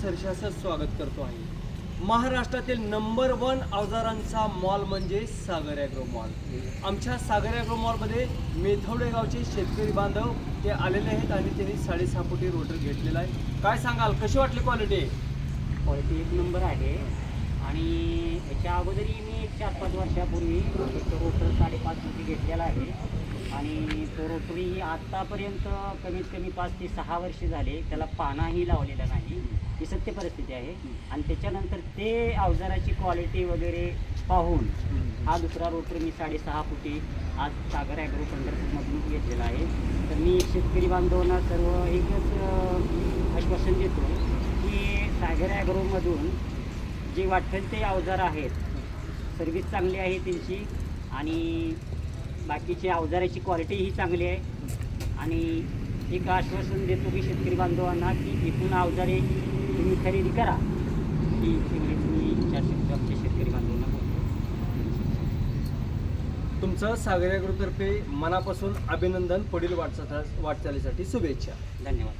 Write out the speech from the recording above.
सरसे असं स्वागत करतो आहे. महाराष्ट्रातील नंबर 1 अवजारांचा मॉल म्हणजे सागर ॲग्रो मॉल. आमच्या सागर ॲग्रो मॉलमध्ये मेथवडे गावचे शेतकरी बांधव ते आलेले आहेत आणि त्यांनी 6.5 फुटी रोटर घेतलेला आहे. काय सांगाल, कशी वाटली क्वालिटी? क्वालिटी एक नंबर आहे. आणि याच्या अगोदरही मी 4-5 वर्षापूर्वी एक रोटर 5.5 फुटी घेतलेला आहे. आणि तो रोटरी आत्तापर्यंत कमीत कमी 5 ते 6 वर्ष झाले त्याला पानाही लावलेला नाही, ही सत्य परिस्थिती आहे. आणि त्याच्यानंतर ते अवजाराची क्वालिटी वगैरे पाहून हा दुसरा रोटर मी 6.5 फुटी आज सागर ॲग्रो पंढरपूरमधून घेतलेला आहे. तर मी शेतकरी बांधवांना सर्व एकच आश्वासन देतो की सागर ॲग्रोमधून जे वाटेल ते अवजार आहेत, सर्विस चांगली आहे त्यांची आणि बाकीची अवजाराची क्वालिटीही चांगली आहे. आणि एक आश्वासन देतो की शेतकरी बांधवांना की इथून अवजारे तुम्ही खरेदी करा, ही एवढीच मी आमच्या शेतकरी बांधवांना बोलतो. तुमचं सागर ॲग्रोतर्फे मनापासून अभिनंदन. पुढील वाटचालीसाठी शुभेच्छा. धन्यवाद.